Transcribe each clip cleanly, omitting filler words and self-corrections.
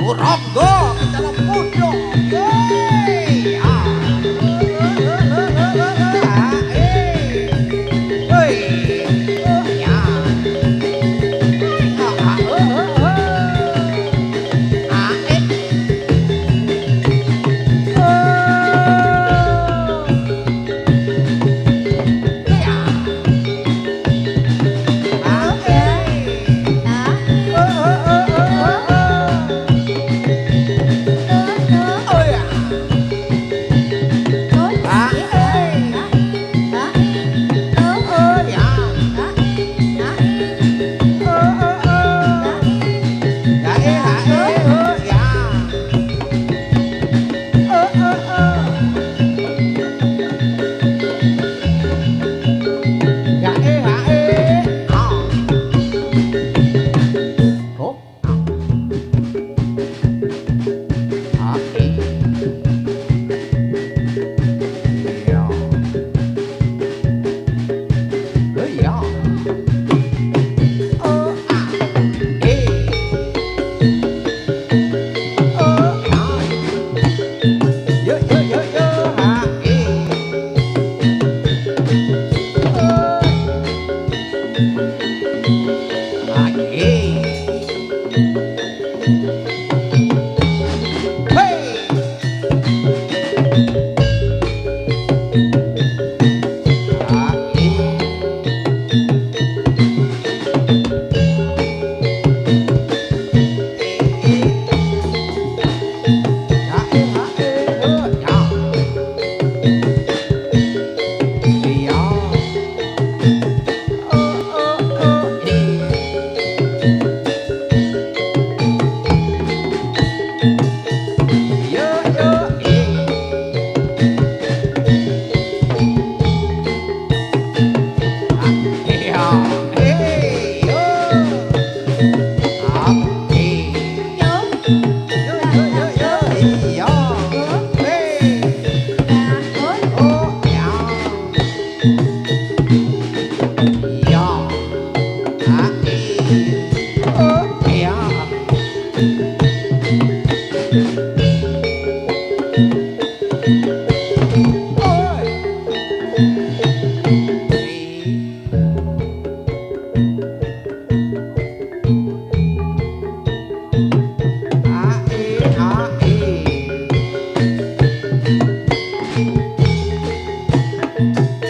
Ronggo dalam mudo.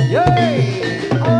Yeay. Ah.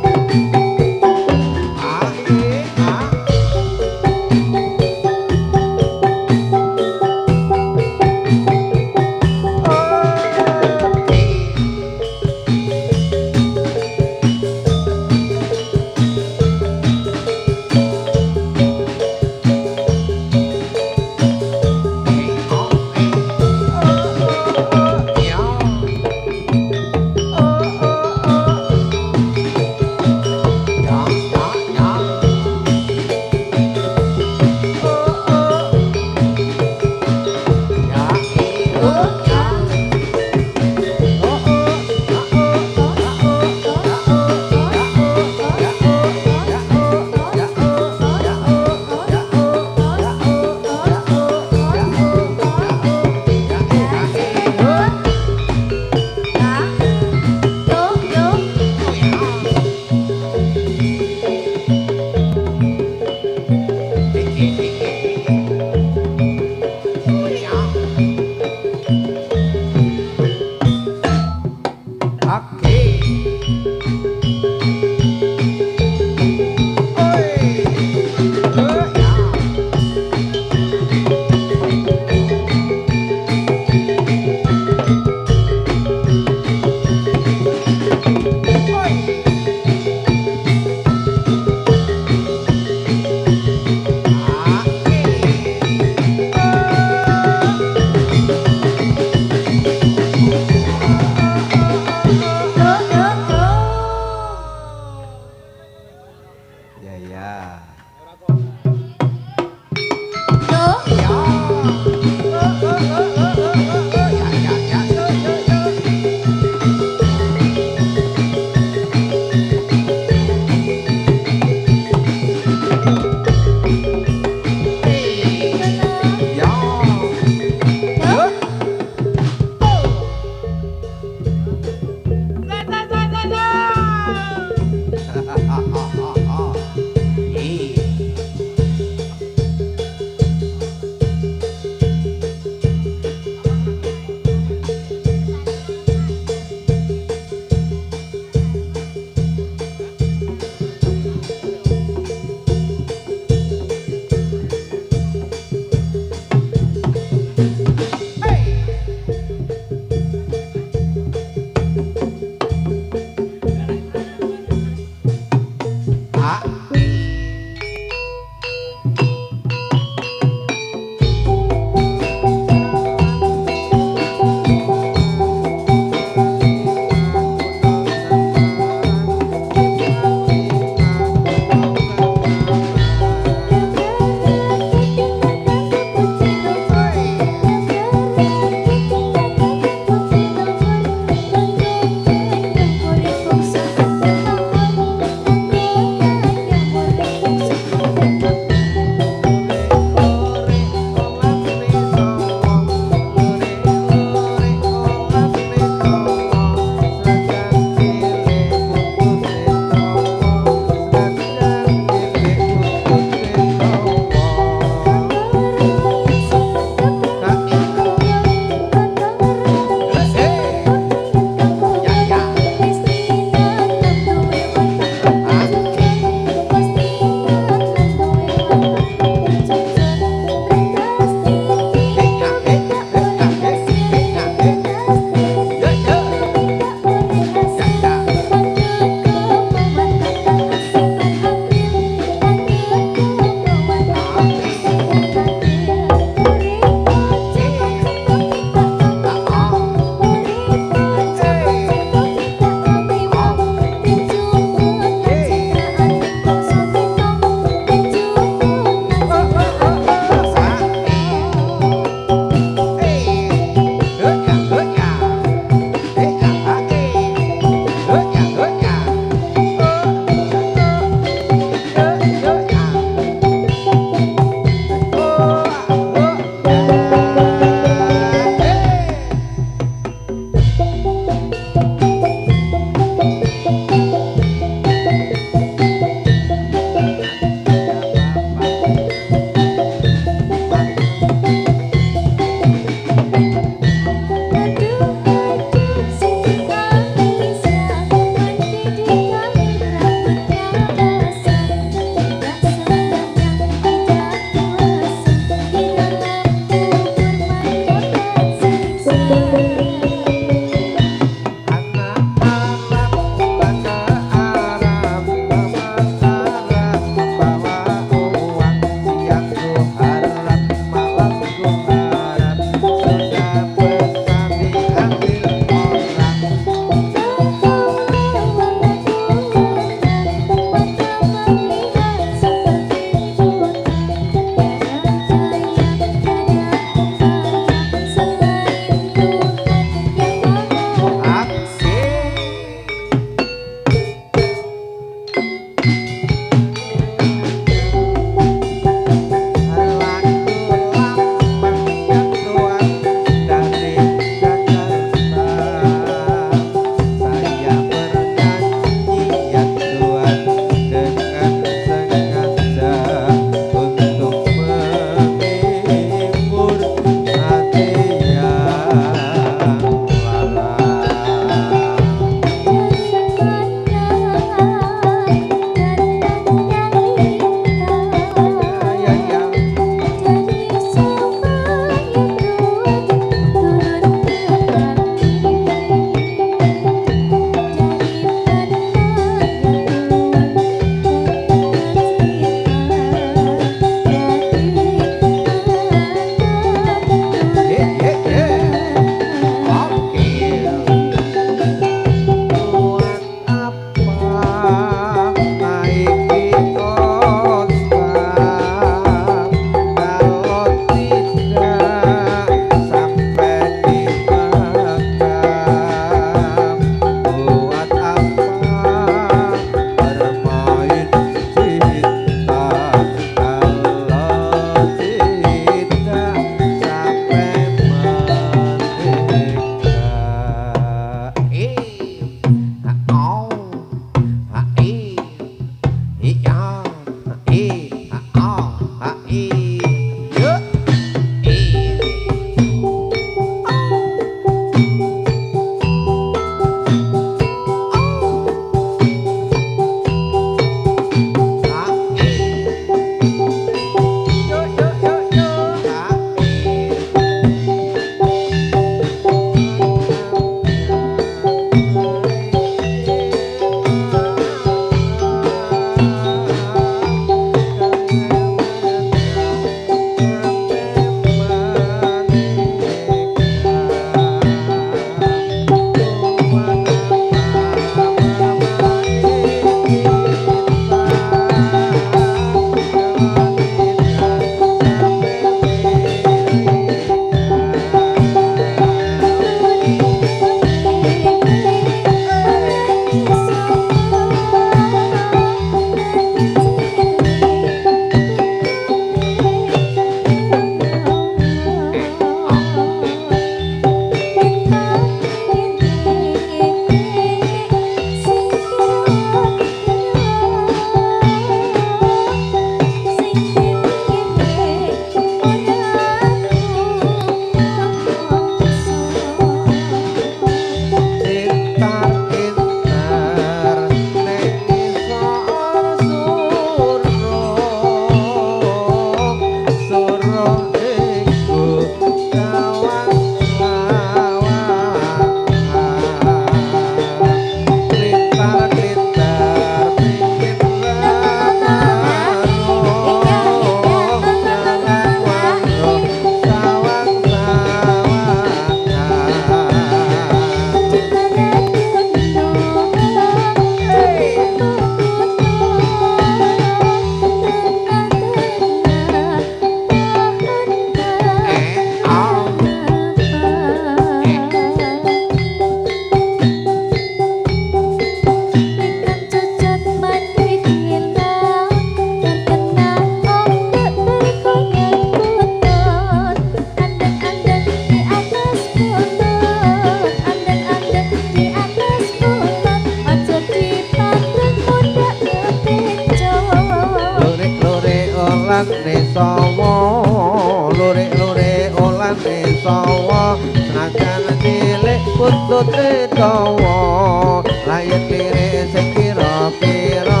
buntute dawa layang lirik sing kira-kira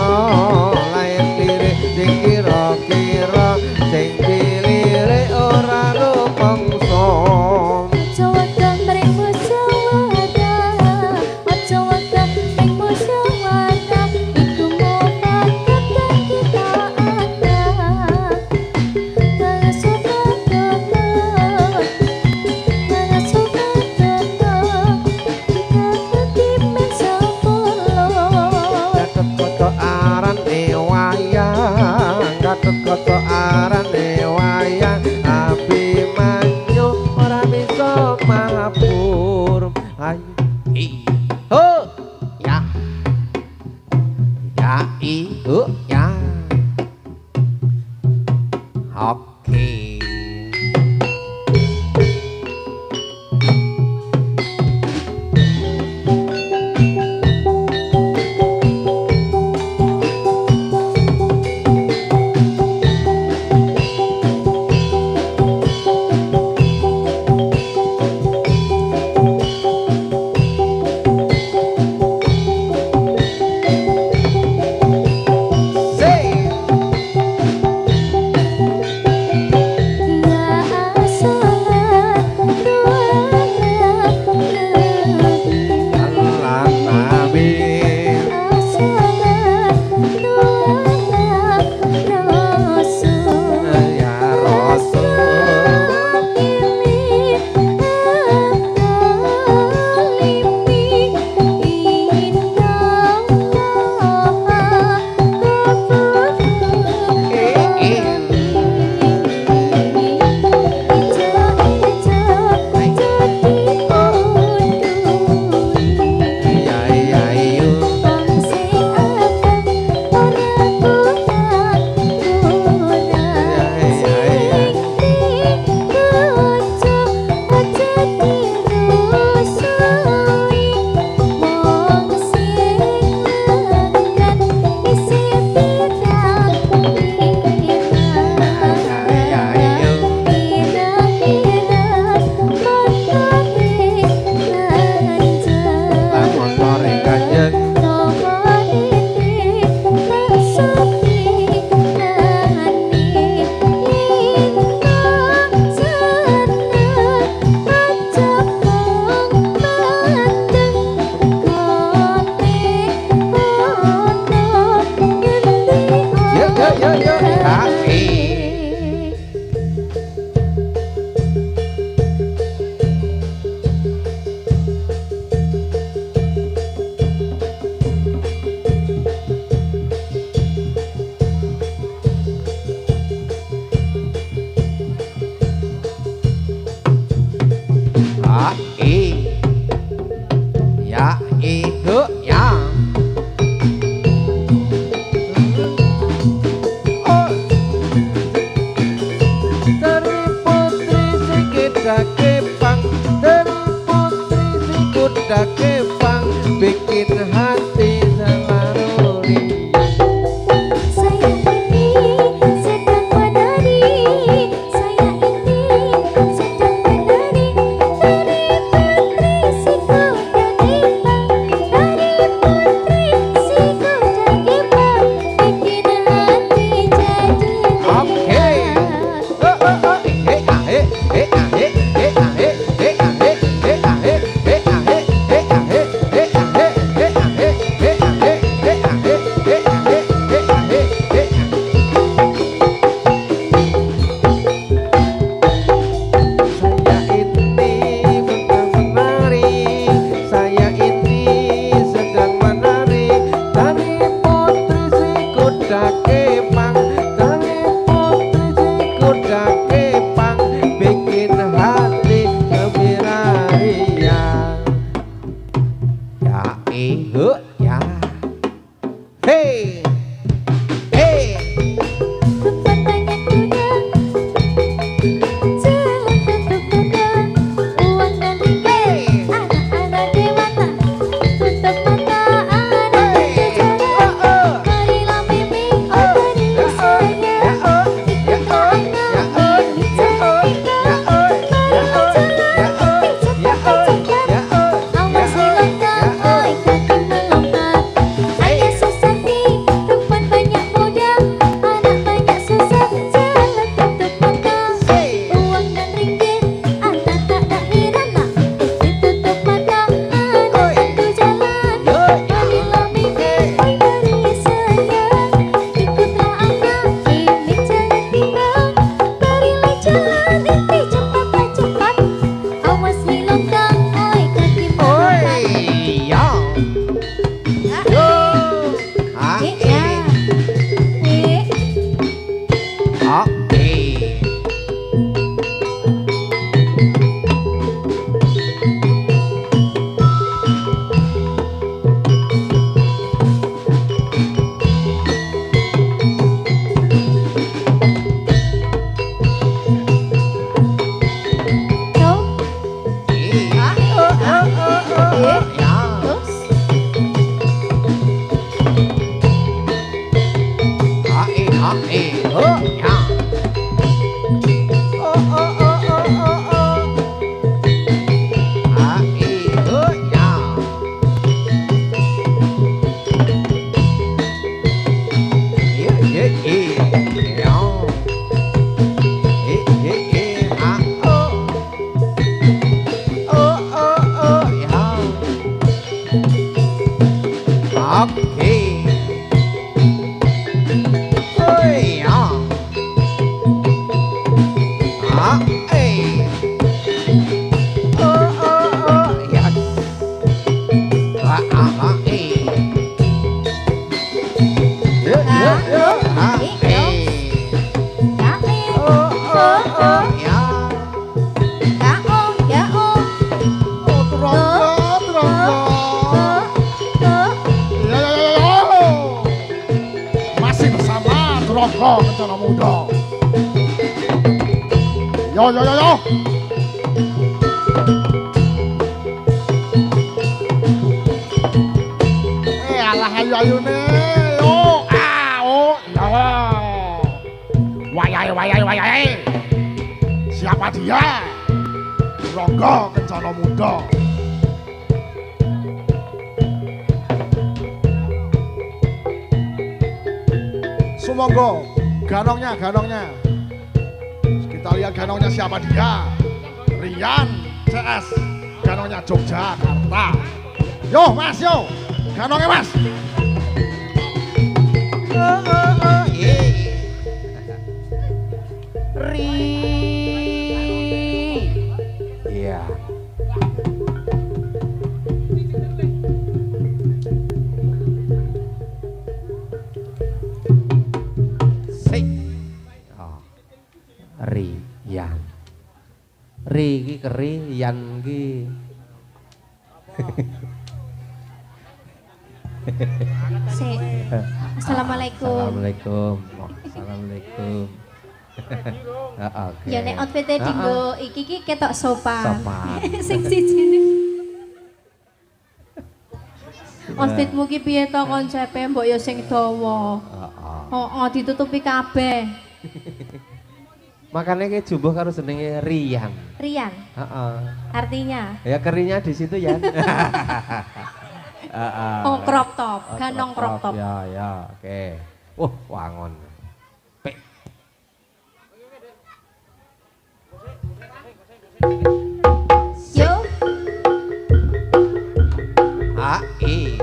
layang lirik sing kira-kira sing dilirik ora rumangsa aja wakam ring musyawarah aja wakam ring musyawarah iku mufakat kang kita ada malah suka dono malah suka dono ngati men sapolo Gatot koto aran wayang Gatot koto aran wayang Abimanyu ora bisa mabur ayo ho ya ya ihu ya oke ya ihu ya dari putri si kita kepang dari putri si kuda kepang bikin hati selalu riang saya ini sedang menari saya ini sedang menari dari putri si kuda kepang dari putri si kuda kepang bikin hati jadi oke saya ini sedang menari dari putri si kuda kepang dari putri si kuda kepang bikin hati gembira riang ya ihu ya hey hey tempat banyak kuda jalan tutup kuda uang dan tinggi anak-anak dewata tutup mata anak kejaran marilah bimbing dari saya ikut anak ini cerita marilah jalan pijak-pijak Rongga Kencana Muda. Yo yo yo yo. Alah ayu-ayune. Oh, oh, ya. Wayai. Siapa dia? Rongga Kencana Muda. Sumangga, ganongnya. Kita lihat ganongnya siapa dia. Rian CS, ganongnya Yogyakarta. Yo mas, yo. Ganongnya mas. Iya. Rian. Ri iki keri, Yan iki. Assalamualaikum. Assalamualaikum. Oke. Ya nek outfit-e dinggo iki ketok sopan. Sopan. Sing siji. Outfitmu ki piye to konsepe mbok ya sing dawa. Heeh, ditutupi kabeh. Makanya kayak jumbo karo senenge Rian. Rian. Artinya? Ya kerinya di situ ya. Oh crop top, ganong crop top. Ya, oke. Wangon. Pek. Yo. I.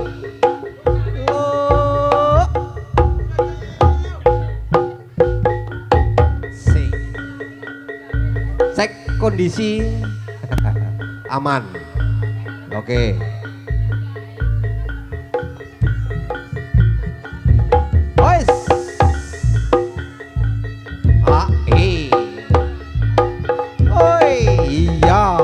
Cek kondisi aman. Oke. Boys. Oi, iya.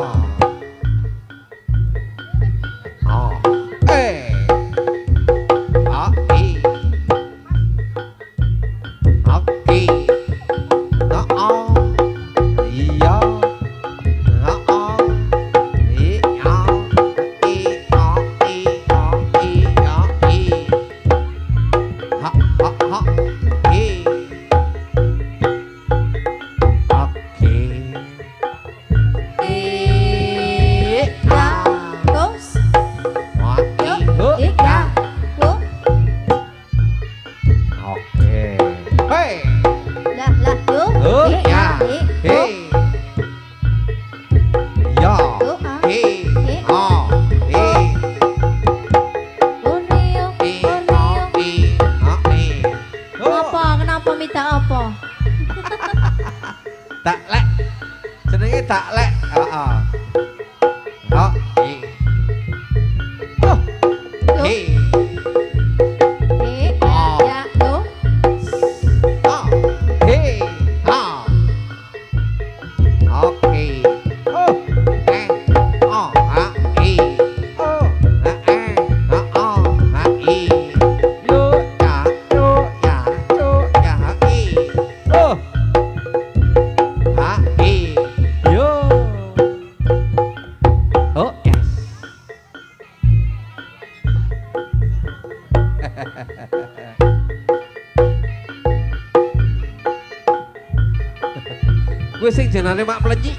Gue sing jenane mak plenyi.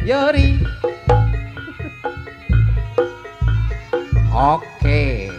Yori. Oke.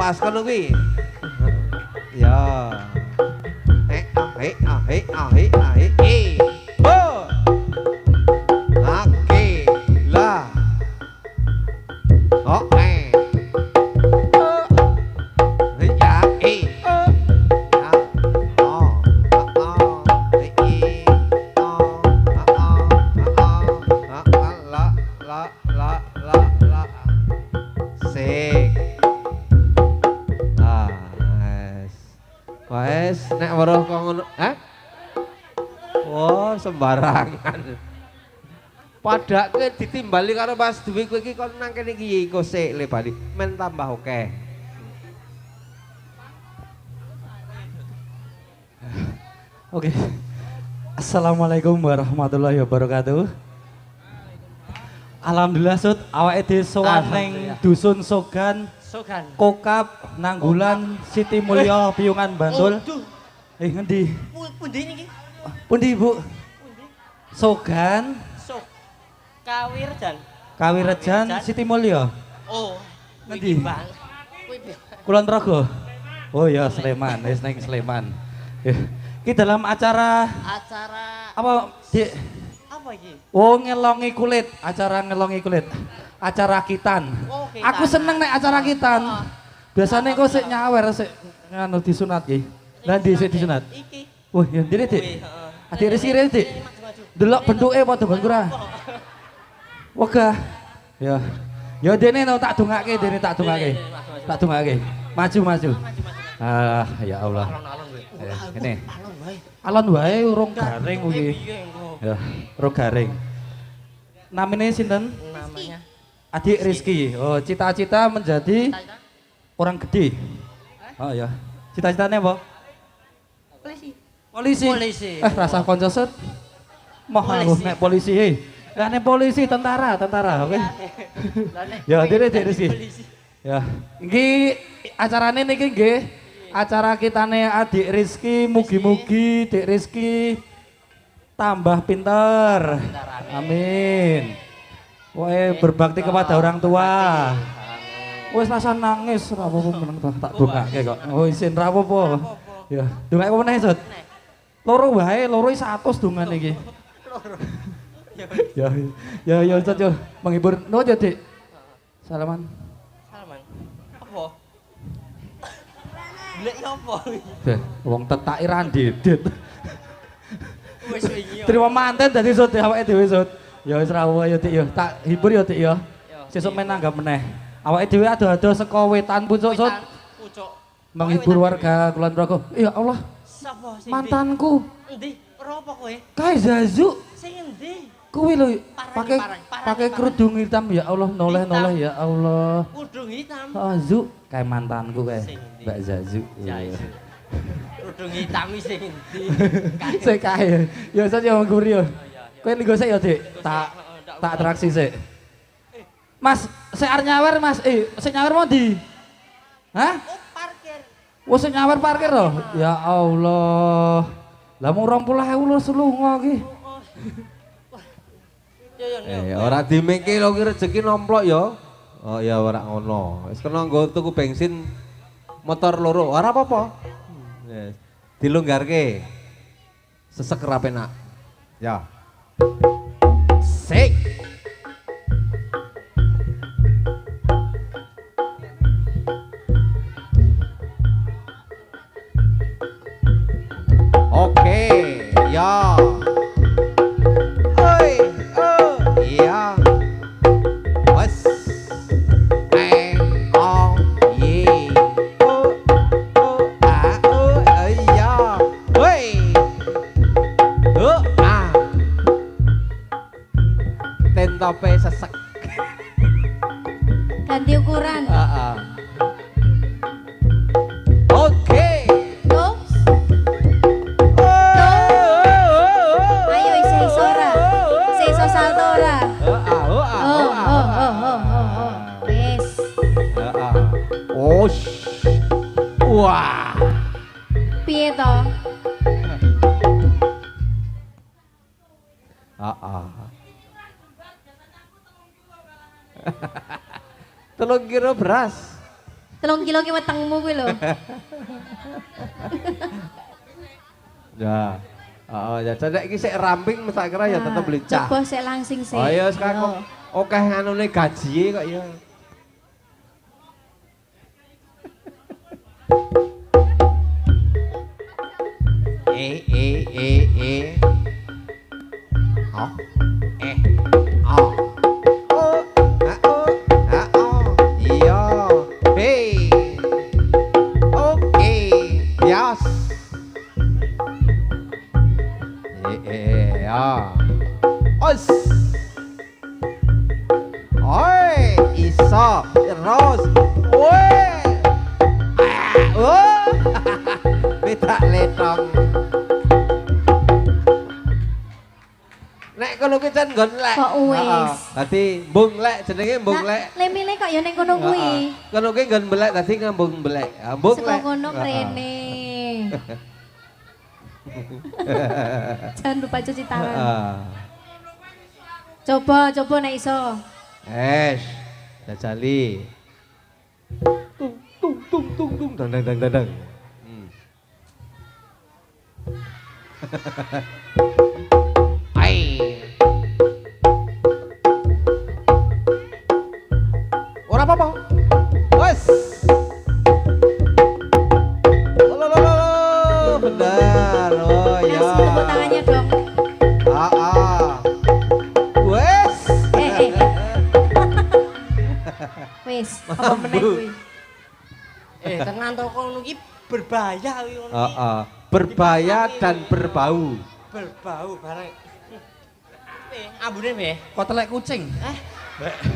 Pas kono kuwi. Ya. Bo. Oke. Lah. Oh, ya, ya. Oh, la. Sik. Wes, nek weruh kok ngono, oh, sembarangan. Padake ditimbali karo Mas Dwi kowe iki kon nang kene iki iku sik le bali. Men tambah akeh. Oke. Assalamualaikum warahmatullahi wabarakatuh. Alhamdulillah Sud, awake dhewe sowan ning dusun Sogan, Kokap, Nanggulan, Siti Mulya, Piyungan, Bantul. Ngendi? Pundi niki? Pundi, Bu? Sogan, Kawirejan. Kawirejan, Siti Mulya. Oh, Ngendi? Bang. Kulon Progo. Oh ya, Sleman, wis ning Sleman. Iki dalam acara apa, Dik? Apa iki? Oh, ngelongi kulit, acara ngelongi kulit. Acara kitan. Oh, kitan. Aku seneng nek acara kitan. Biasanya kok sik nyawer sik nganu disunat iki. Lah ndi sik disunat? Iki. Wah, ya ndire, Dik. Heeh. Adik resire, Dik. Delok bentuke padha bangkura. Wegah. Ya. Ya dene no tak dongake, dene tak dongake. Tak dongake. Maju. Ah, ya Allah. Ini. Alon wae urung garing kuwi. Ya, urung garing. Namanya sinten? Namanya Adik Rizky. Oh, cita-cita menjadi orang gede. Oh ya. Cita-citanya apa? Polisi. Rasa konco Sud. Moh aku nek polisi. Lah nek polisi tentara, oke. Ya, Adik Rizky. Ya, iki acarane niki nggih. Acara kitane Adik Rizky, mugi-mugi Dik Rizky tambah pinter. Amin. Woe berbakti kepada orang tua. Wis rasa nangis ora apa-apa meneng tak dongake kok. Oh isin ra apa-apa. Ya, dongake apa meneh, Sud? Loro wae, loro 100 dongane iki. Ya, Sud yo menghibur. No yo, Dik. Salaman. apa? Lek apa? Wong tetake ra ndedet. Wis wingi. Terima manten dadi Sud awake dhewe Sud. Ya wis ra apa ya Dik ya. Tak hibur ya Dik ya. Sesuk men nanggap meneh. Awake dhewe ado-ado saka wetan pucuk Sud. Pucuk. Menghibur warga Kulon Progo. Ya Allah. Sapa sing Mantanku. Endi? Ora apa kowe? Kae Zazu. Sing endi? Kuwi lho Parang. pakai kerudung hitam ya Allah noleh ya Allah. Kudung hitam. Oh Zu kayak mantanku kayak Mbak Zazu. Kudung hitam sing endi? Sik kae. Ya Sud ya menghibur ya. Kowe linggo sik ya Dik. Tak atraksi sik. Mas, sik arep nyawer Mas. Sik nyawer mau ndi? Hah? Oh, parkir. Wes sik nyawer parkir loh. Ya Allah. Lah mung 20.000 lho selunga iki. Ora dimengke lho ki rezeki nomplok ya. Oh ya ora ngono. Wis kena nggo tuku bensin motor loro. Ora apa-apa. Yes. Dilonggarke. Sesek ra penak. Ya. Sik. Oke, ya. Oi, oh, iya. Wes. Oh, ye. Iya. Woi. Tentope sesek. Ganti ukuran. Oke. Terus. Ayo iso ora. Iso salto ora. Wis. Wah. Piye to? Telung kilo beras. 3 kilo ki wetengmu kuwi lho. Ya. Ya cedek iki sik ramping tak kira ya tetep lincah. Coba sik langsing sik. Oh ya sekarang oke nganune gaji kok ya. Oh. Oh. Oh. Iya. Hey. Oke. Yes. Ya. Os. Oi, iso terus. Woi. Oh. Beda letong. Nek kono ki jan nggon lek. Kok wis. Dadi mbung lek jenenge mbung lek. Lemile kok ya ning kono kuwi. Kono ki nggon belek dadi ngambung belek. Mbung lek. Saka kono rene. Jangan lupa cuci tangan. Coba nek iso. Jajali. Tung dang. Ai. Ora apa-apa. Wes. Benar. Oh ya. Kasih tepuk tangannya dong. Wes. Wis, apa meneh kuwi? Tenan to kono iki berbahaya kuwi ngono. Berbahaya dan berbau. Berbau bareng. Ambune piye? Kok telek kucing.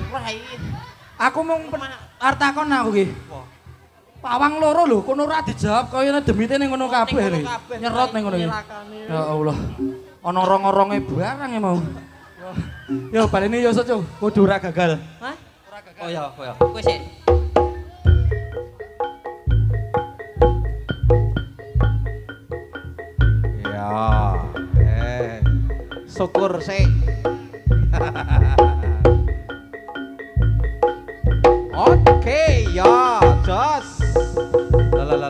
Wah iki. Aku mung arep takon aku iki. Pawang loro lho, kono ora dijawab kaya demite ning ngono kabeh lho. Nyerot ning ngono iki. Ya Allah. Ana rong-ronge barang ya mau. Yo balene yo Soco, kudu ora gagal. Hah? Ora gagal. Oh ya. Kowe sik. Ya. Syukur sih. Oke, ya, jos. La.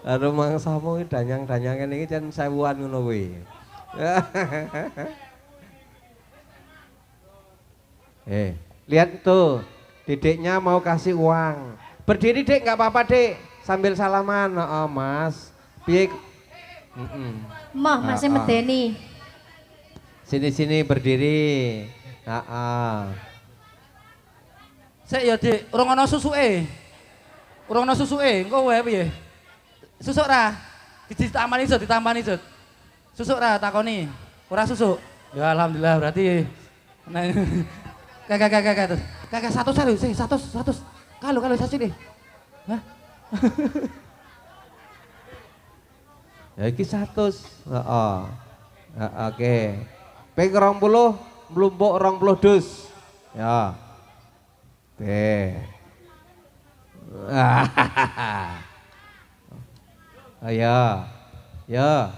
Aduh mangsamu iki danyang-danyangan iki jan 1000-an ngono kuwi. Lihat tuh, Dedeknya mau kasih uang. Berdiri Dek, nggak apa-apa Dek, sambil salaman. Oh Mas, piye? Mah masih medeni. Sini berdiri. Sik ya Dik, urung ana susuke. Engko wae piye? Susuk ra? Ditampani Jut. Susuk ra takoni. Ora susuk. Ya alhamdulillah berarti Kakak 100. Kalau sini. Hah? Ya iki 100. Heeh. Oke. Ping 20 mlumpuk 20 dus. Ya. Oke. Ayo. Ya.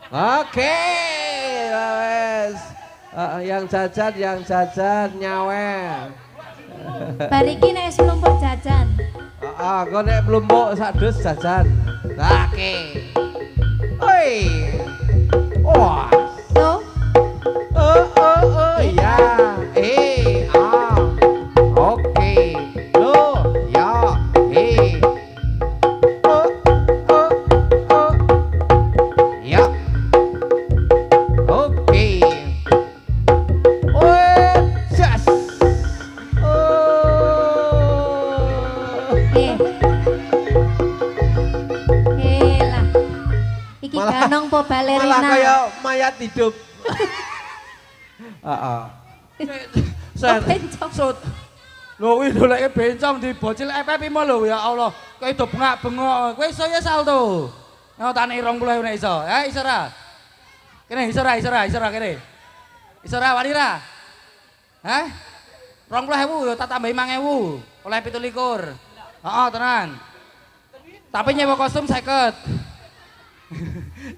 Oke. Wes. Yang jajan nyawer. Bariki nek wis mlumpuk jajan. Kok nek mlumpuk sak dus jajan. Oke. Oi. Wah. Tuh. Ya. Oke. Loh, ya. Ya. Oke. Jas. Lah. Iki ganong po balerina. Malah kaya mayat hidup. Bencong. Sut. Lho kuwi doleke bencong dibocil FF mo lho ya Allah. Kowe do bengak-bengok. Kowe iso ya saldo. Ngotane 20.000 nek iso. Iso ra? Kene iso ra kene. Iso ra wani ra? Hah? 20.000 yo tak tambahi 5.000. Oleh 17. Heeh, tenan. Tapi nyewa kostum 50.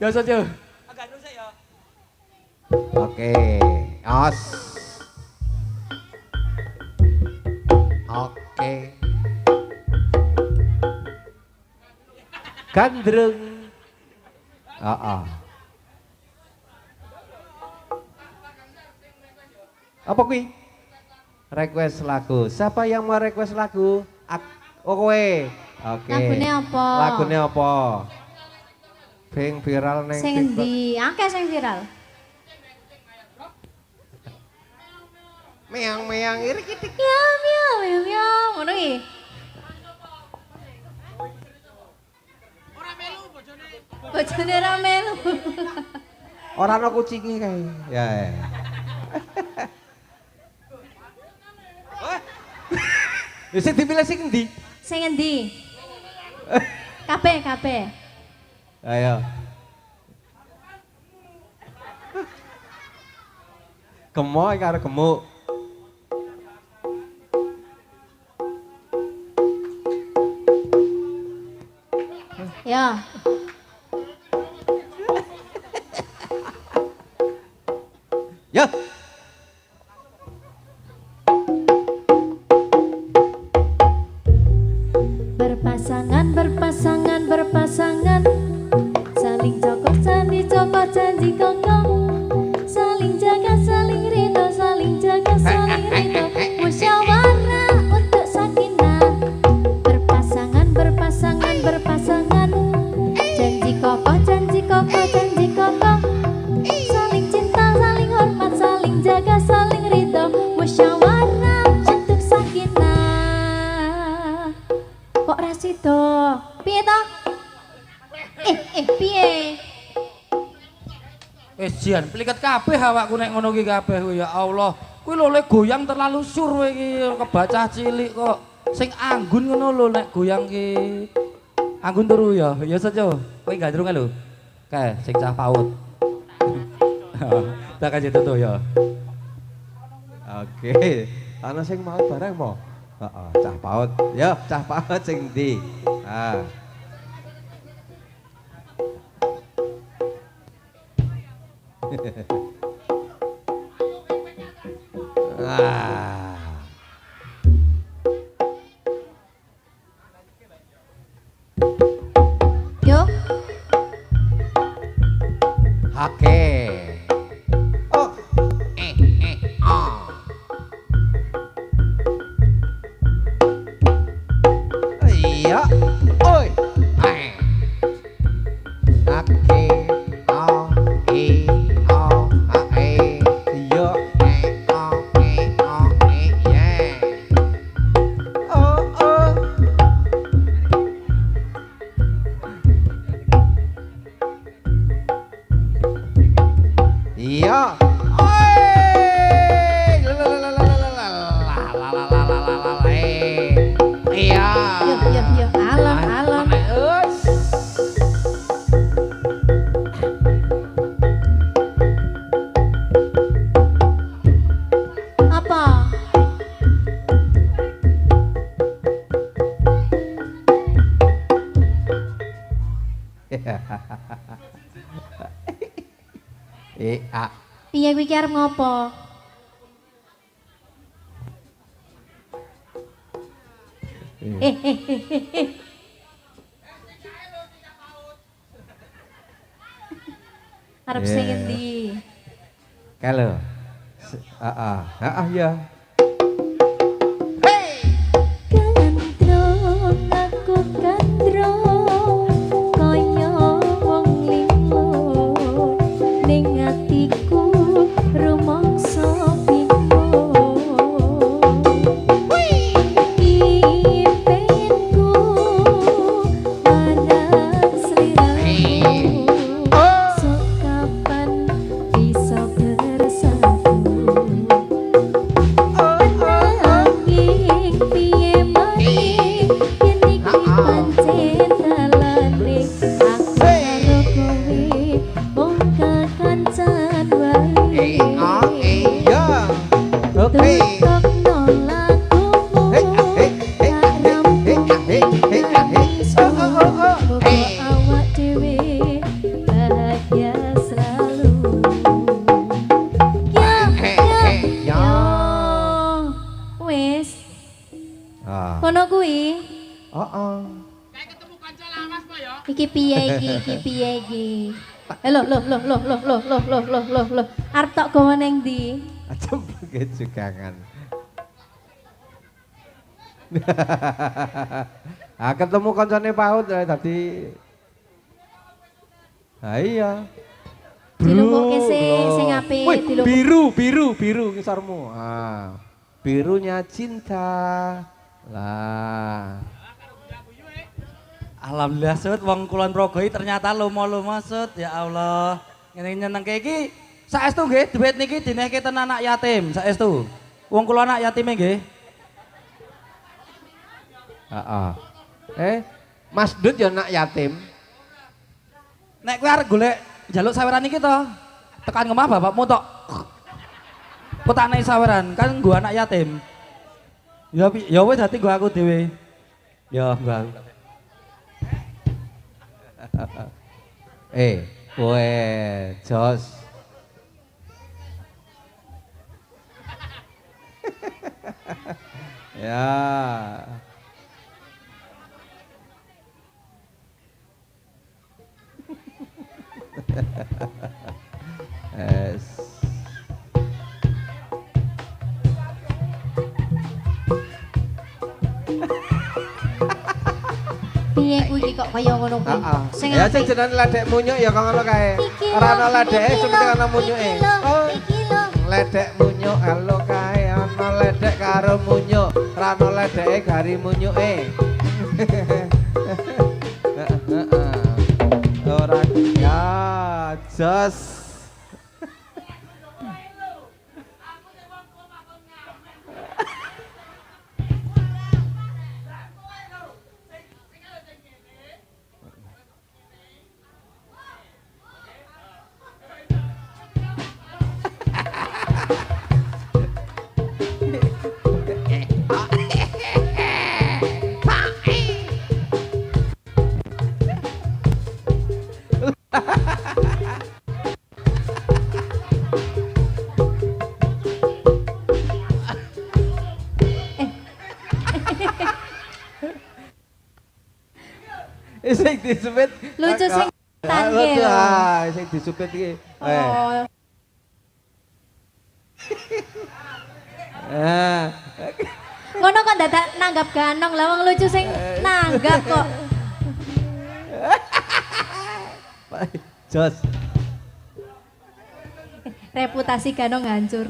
Ya saja. Agak nusa ya. Oke, os. Oke. Gandrung. Apa kuwi? Request lagu. Siapa yang mau request lagu? Oh kowe. Oke. Lagune apa? Lagune apa? Ping viral neng Sing endi? Akeh sing viral. Meang-meang iri kitik. Miau miau miau miau. Ngono iki. Bojone ra melu. Ora ana kucinge kae. Ya. Wis dipilih sing endi? Sing endi? Kabeh. Ayo. Gemoy karo gemuk. Ya. Ya. Berpasangan saling cokok janji kokong saling jaga saling rindu musyawarah untuk sakinah berpasangan janji kokoh saling cinta saling hormat saling jaga saling rindu musyawarah untuk sakinah. Kok rasido piye toh? Piye? Jian, pelikat kabeh awakku nek ngono ki kabeh ya Allah. Kuwi lho lek goyang terlalu sur kowe iki kebacah cilik kok. Sing anggun ngono lho nek goyang ki. Anggun turu ya. Ya saja. Kowe gandrung lho. Kae sing cah PAUD. Tak kasih tutu ya. Oke. Ana sing mau bareng mo? Heeh, cah PAUD. Ya, cah PAUD sing ndi? Ah. Yo. Oke. Oh. Iya. Oi. Oke. Iya. Yo. Alon. Apa? Piye kuwi ki arep ngopo? Arep sing endi? Kalau. Ya. Gandrung aku gandrung kaya wong limo ning atiku rumangsa bingung impenku marang sliramu sok kapan bisa bersatu iki piye iki? Loh. Arep tok gawa ning ndi? Aja pakai jugangan. Ah ketemu koncone PAUD tadi. Ah iya. Dilumpukke sing apik, Wih, dilumpukke. biru ngisarmu. Ah. Birunya cinta. Lah. Alhamdulillah Sud, wong Kulon Progo ternyata lomo-lomo Sud, ya Allah. Ngene nyenengke iki saestu nggih duit niki dinehke ten anak yatim, saestu. Wong kula anak yatime nggih. Heeh. Mas Dut ya anak yatim. Nek kowe arep golek njaluk saweran iki to, tekan ngomah bapakmu tok. Putane saweran kan gua anak yatim. Ya wis dadi gua aku dhewe. Ya gua. Kowe jos. Ya. Es. Piye kuwi kok kaya ngono kuwi? Sing Ya sing apik. jenenge ledek munyuk ya kok ngono kae. Iki Ora lho, ana ledeke iki sementing lho, ana munyuke. iki lho, Oh, iki lho. ledek munyuk halo kae ana ledek karo munyuk. Ora ana ledeke gari munyuke. Ora ya jos. Sing disupit. Lucu sing tangke Lucu lho. sing disupit iki. Oh, ngono kok dadak nanggap ganong lah wong lucu sing nanggap kok. Jos. Reputasi ganong hancur.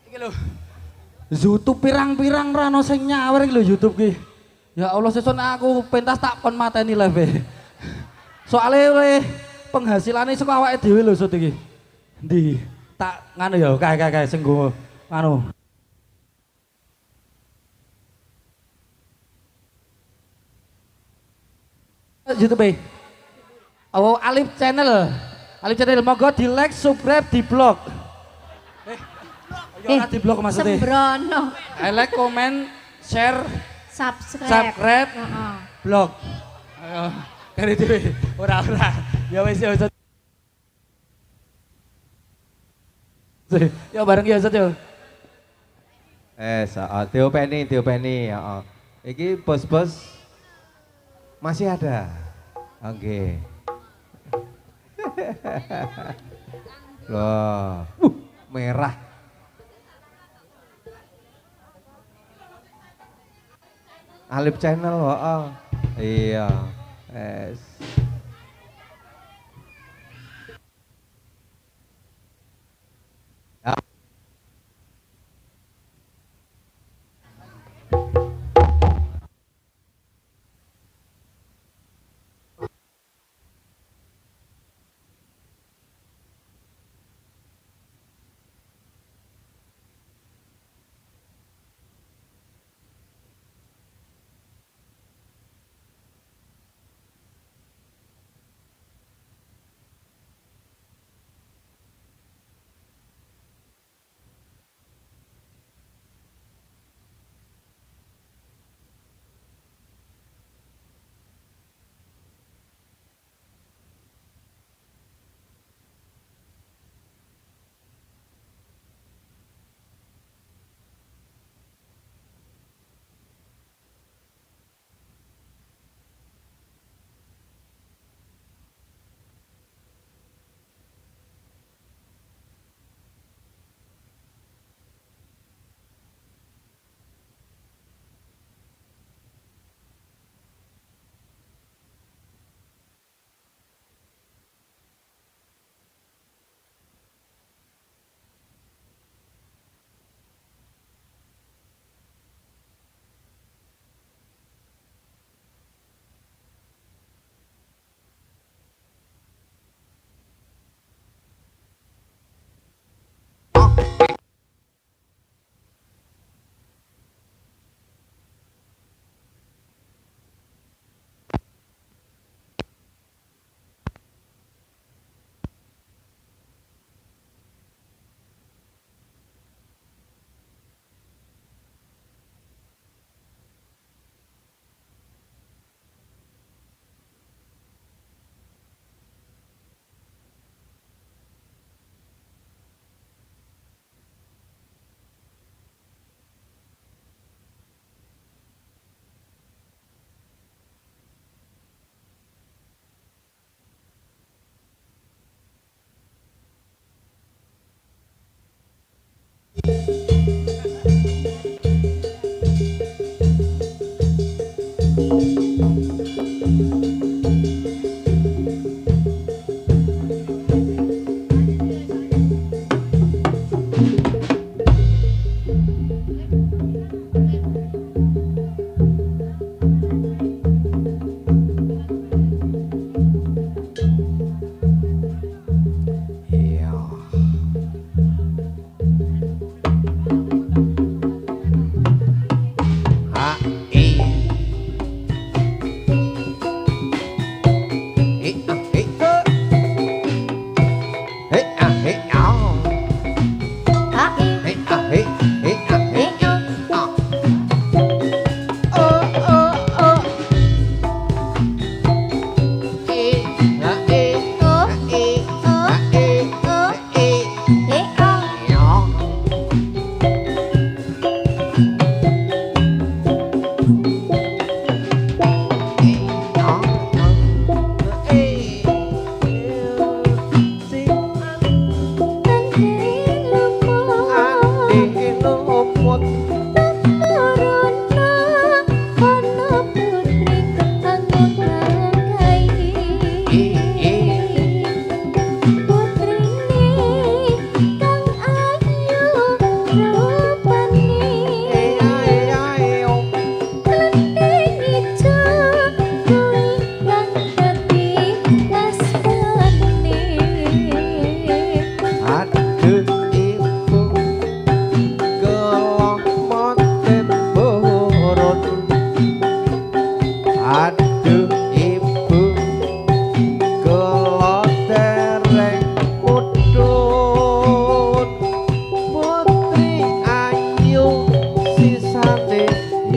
Iki lho. YouTube pirang-pirang rano sing nyawer iki lho YouTube ki. Ya Allah sesuk nek aku pentas tak kon mateni live. Soale oleh penghasilannya saka awake dhewe lho Sud iki. Ndi? Tak nganu ya kae sing nggo anu. YouTube. Oh, Alif Channel. Alif Channel monggo di like, subscribe, di blog. Ya ora di blog maksudnya. Sembrono. Like, comment, share, Subscribe. subscribe, Heeh. blog. Ayo, kari dhewe. Ora. Ya wis ya Ustaz. Ya bareng ya Ustaz ya. Diopeni, heeh. Iki bos-bos masih ada. Oke. Loh, merah. Alif Channel, heeh. Iya. Es.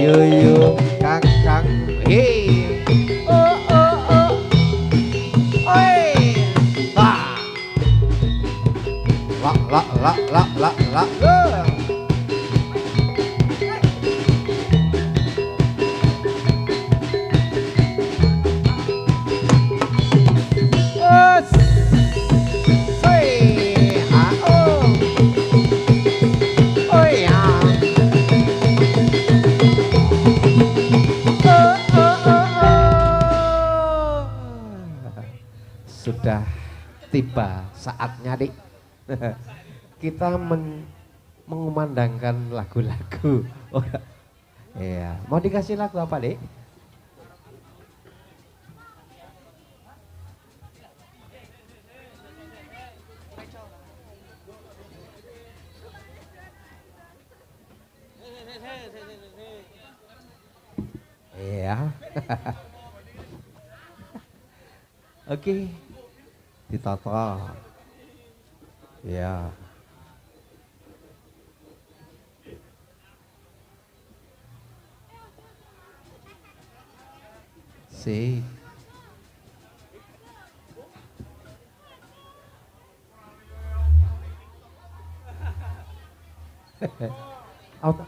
Ayo kakang hei. Oh oh oh. Oi. Ha. La. Sudah tiba saatnya dik kita mengumandangkan lagu-lagu. Oh, iya, mau dikasih lagu apa dik? Iya. Oke. Ditata. Ya. Si. Out.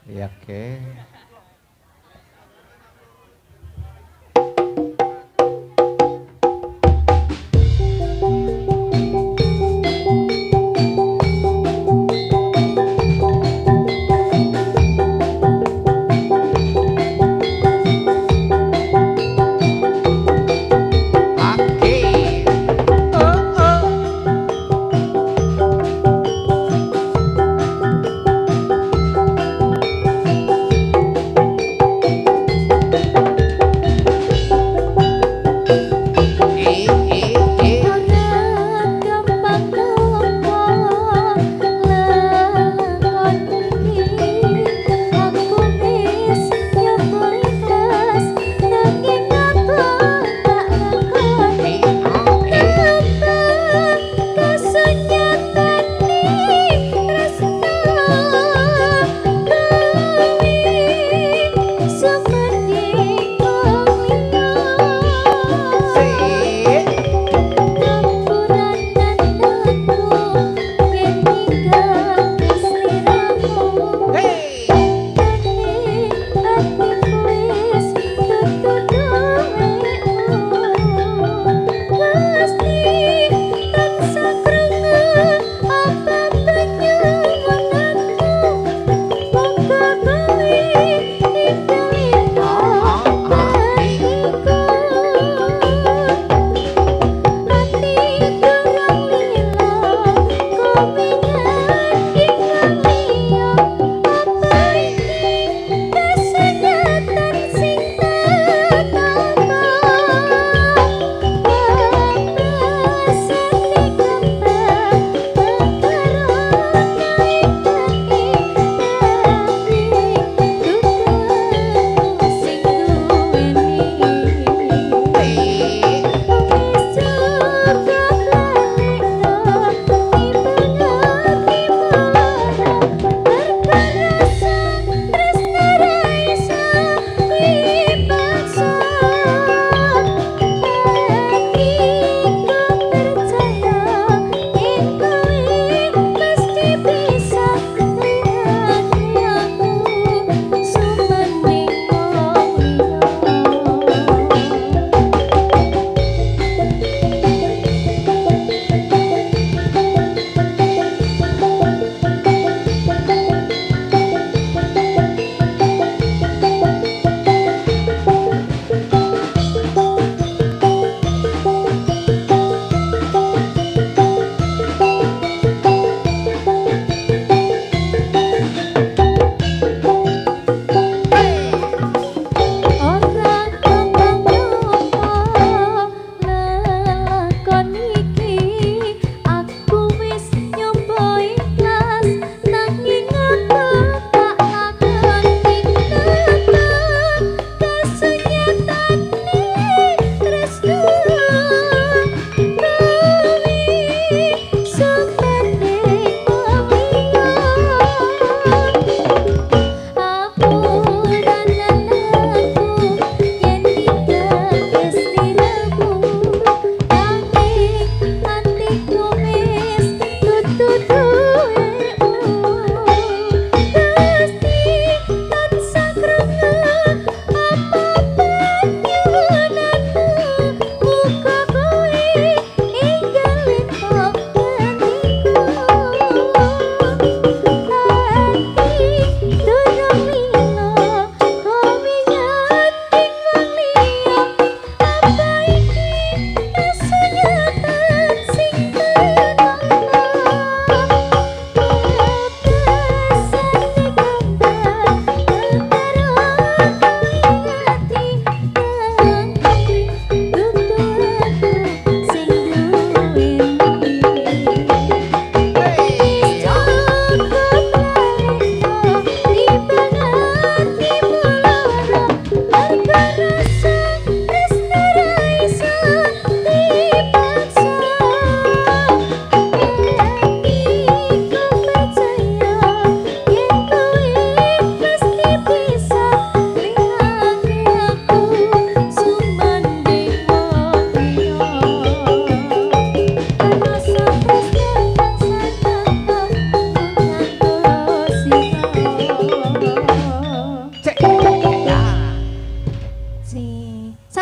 Ya, oke.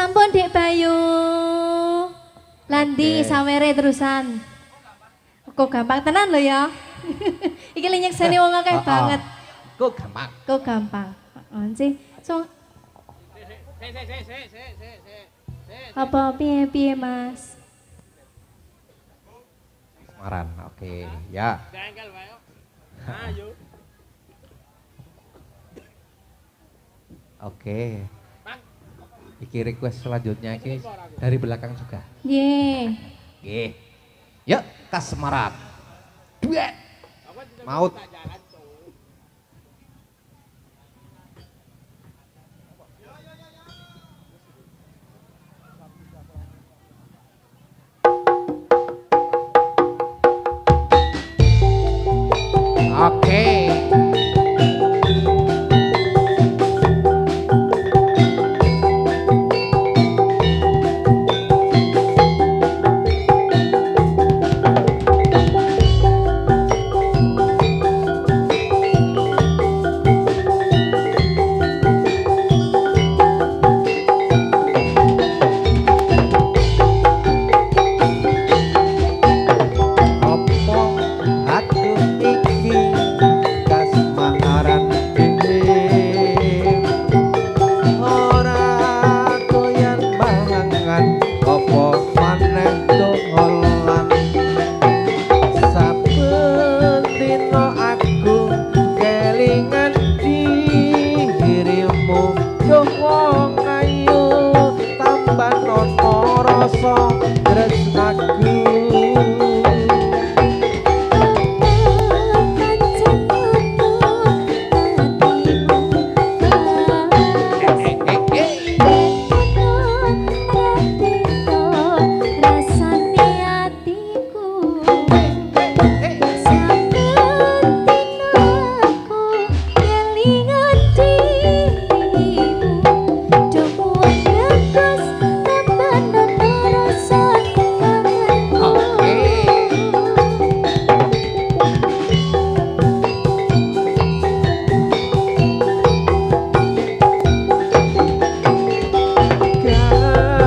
sampun Dek Bayu. Landi Oke. sawere terusan. Kok gampang tenan lho ya. Iki li nyekseni wong akeh banget. Kok gampang. Kok gampang. Heeh sih. So apa piye-piye Mas? Semaran, oke, ya. Oke. Iki request selanjutnya iki dari belakang juga. Ye. Oke. Yuk, Kasemarat. Duet. Maut. Oke. Opo aku iki kasmaran dhewe ora doyan mangan opo maneh dolan saben dina aku kelingan dirimu duh wong ayu tambah nono rasa tresnaku.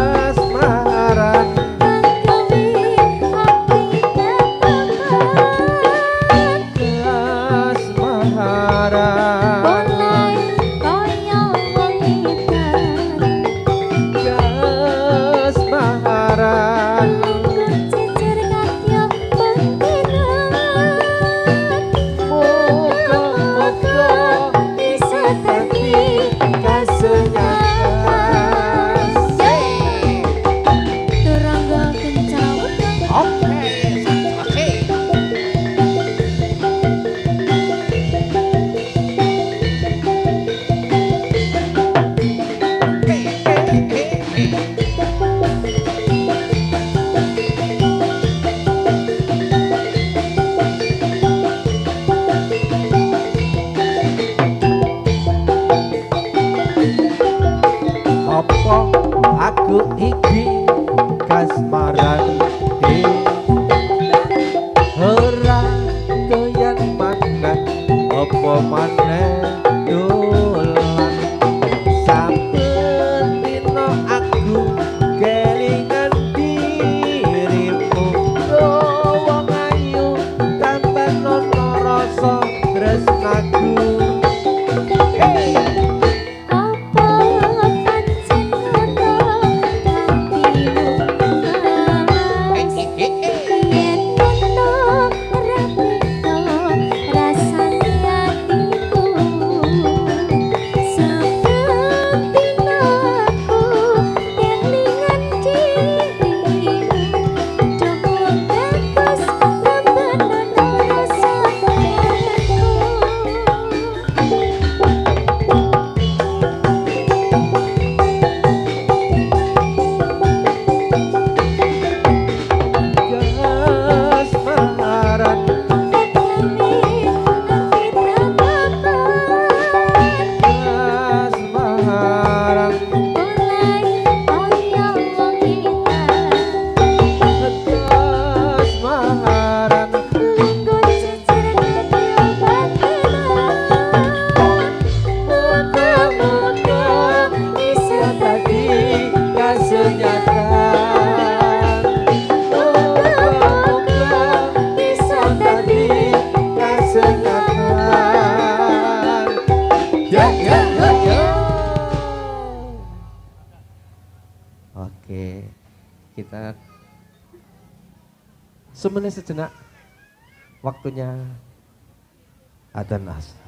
Kasmaran kasmaran muga-muga bisa dadi kasenyakan. Oke, oke. Apa aku iki kasmaran ora doyan mangan apa maneh dolan saben dina aku kelingan dirimu wong ayu tambah nono rasa tresnaku. Hey. Rasane hatiku Oke, kita semenit sejenak waktunya adzan asar.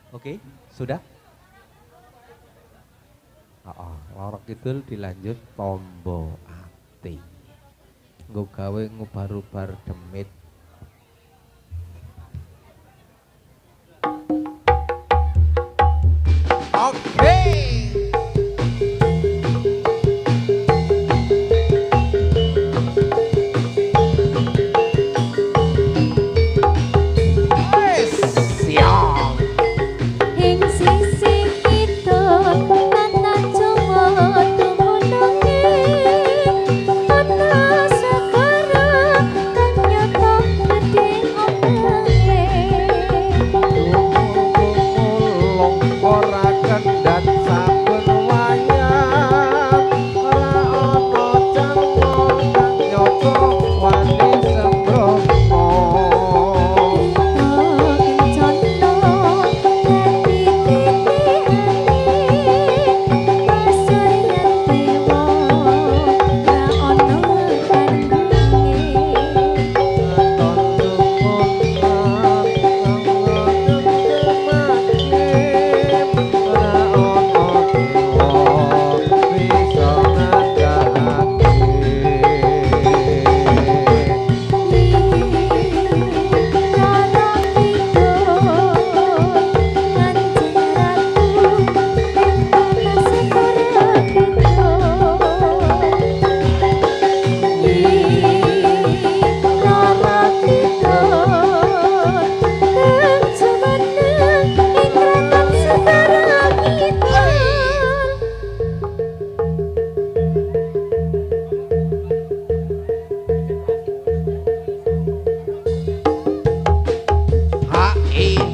Oke, sudah? Lorok Kidul dilanjut Tombo Ati. Nggo gawe ngubar-ubar demit. Oke. Ing sisih kidul tanah Jawa dumunung ana segara kang nyata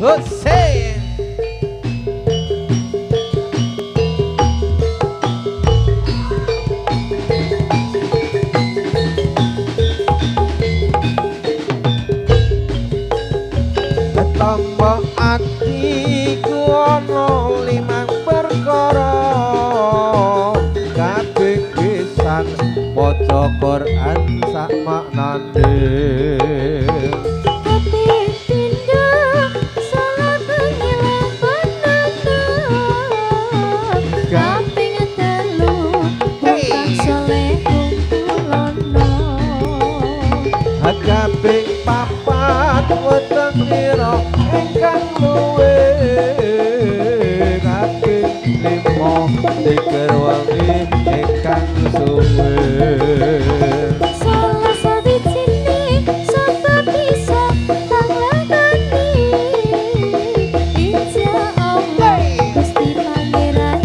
Hussein. Tambah atiku ono limang perkara kabeh pisan maca Quran sak maknane Hati pindah salah pengilang pandangan Kaping telu Bukang soleh kukulono kabeh papat weteng ira ingkang luwe kabeh limo diker wangi ingkang suwe Salah sawijine sebab bisa tanglakani Insya Allah Gusti Pangeran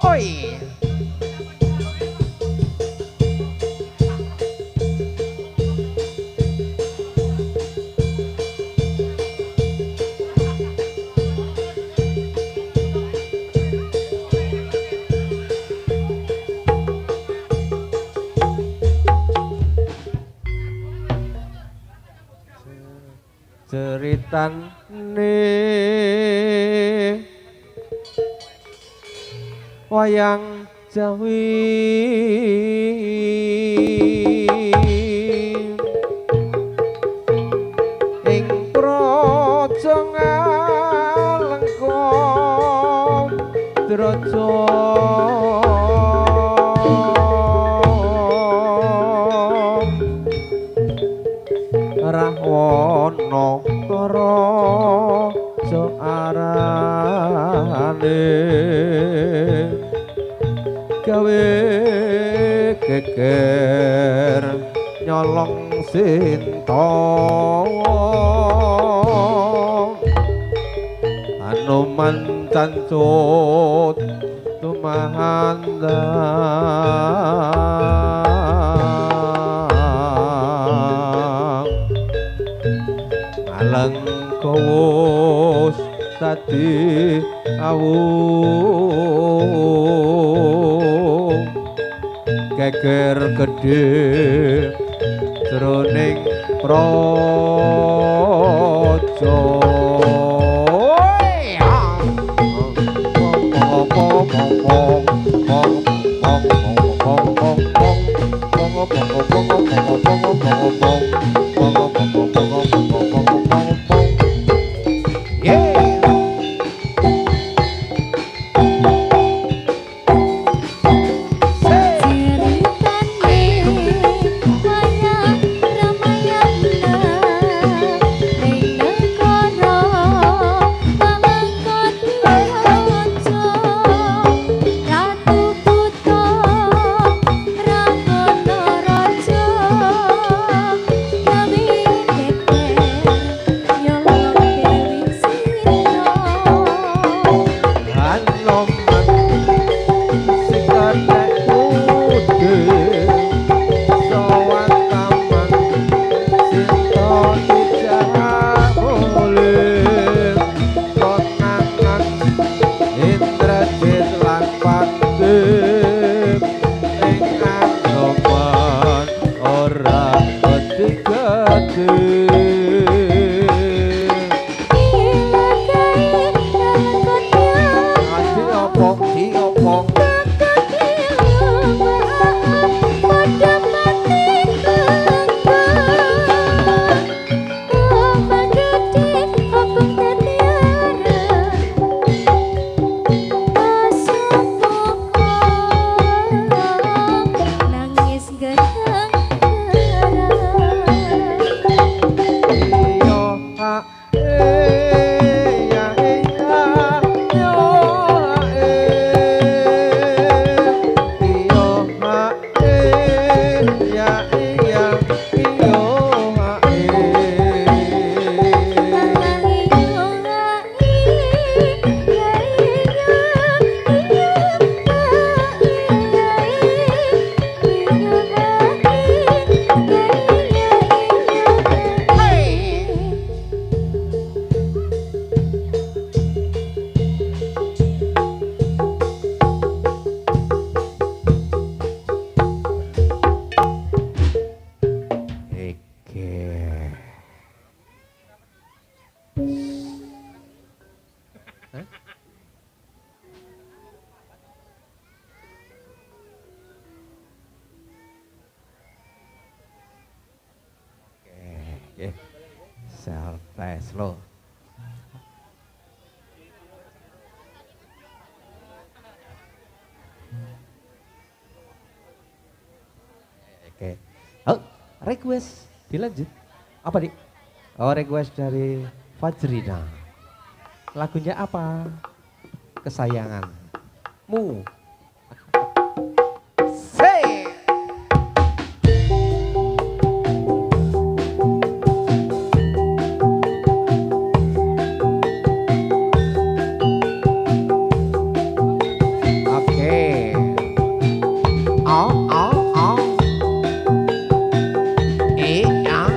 oi ceritane wayang Jawi ing praja Ngalengka Draja Rahwana Karaja arane gawe geger nyolong sinta Anoman cancut tumahanda Alengkawus tadi awu geger gede jroning praja Ceritane wayang Ramayana Oke. Surprise lo. Oke. Oh, request dilanjut. Apa dik? Oh, request dari Fajrina. Lagunya apa? Kesayanganmu. Say. Oke. Oh, oh, oh. Ya,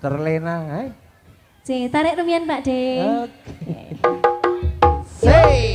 Terlena, hai. C, tarik rumian Pak De. Oke. Say.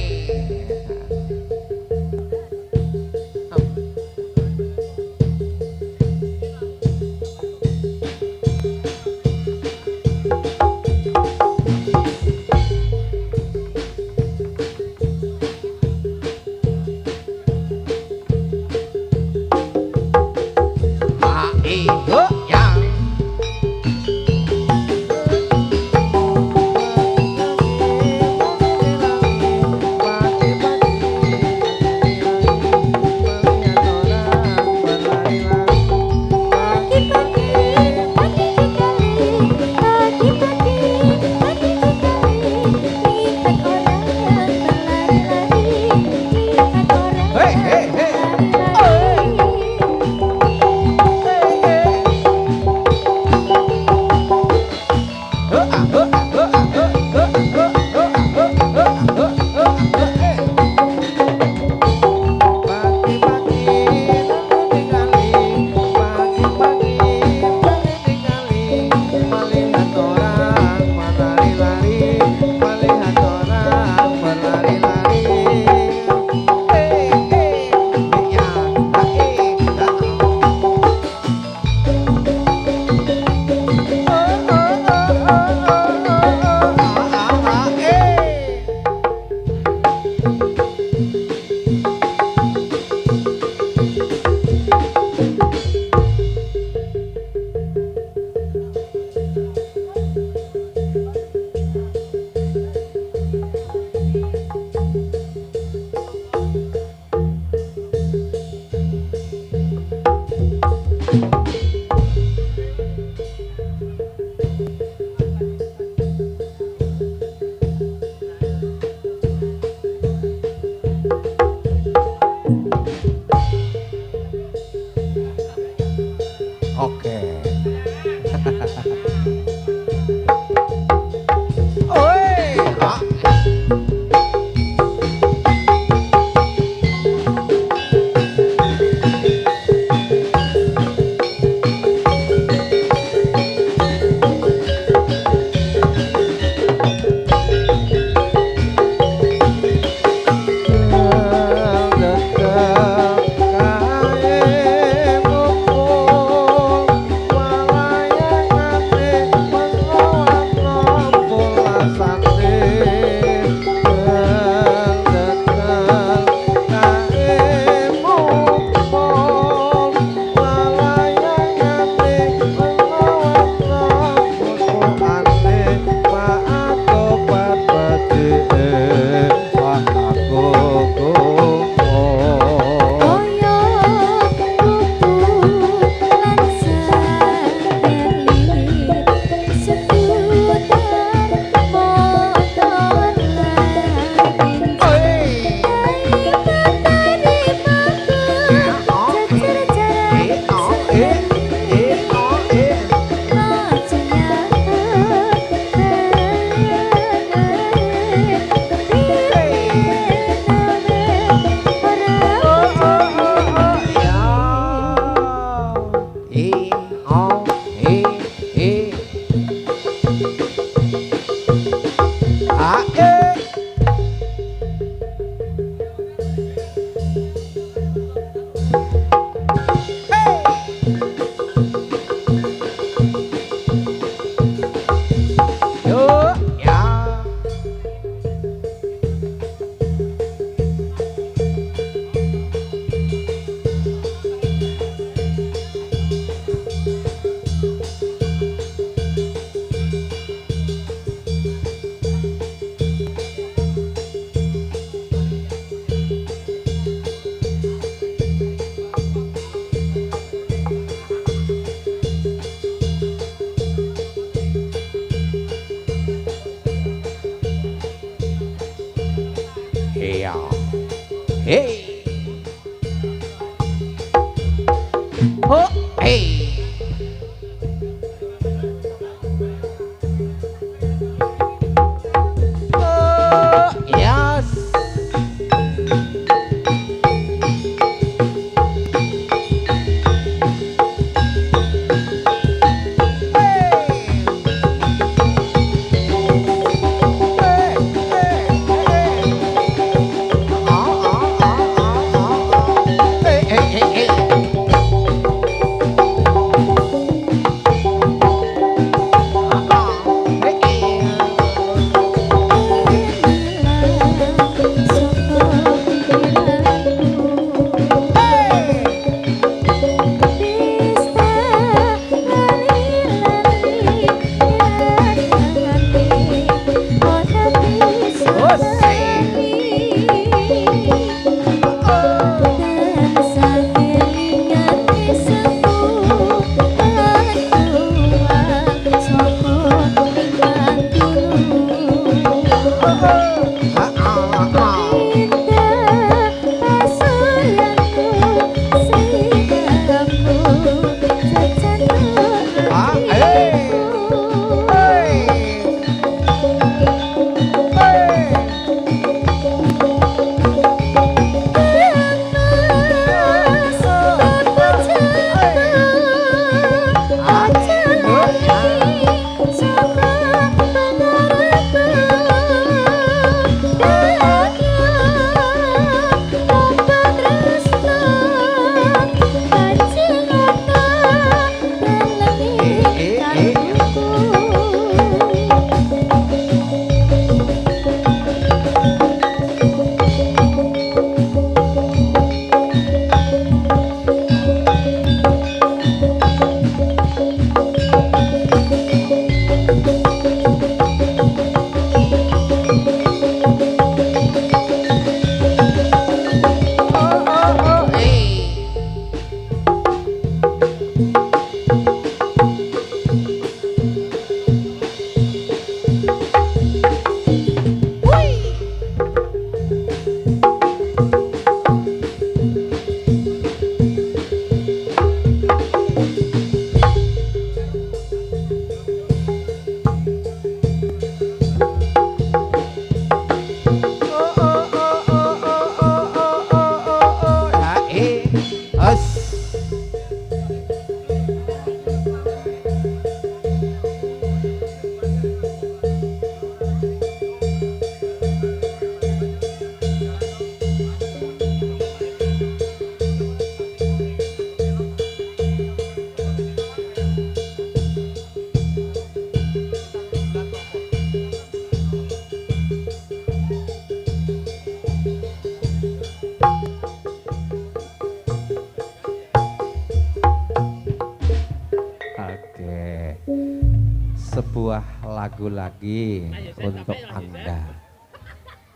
sebuah lagu lagi untuk Anda.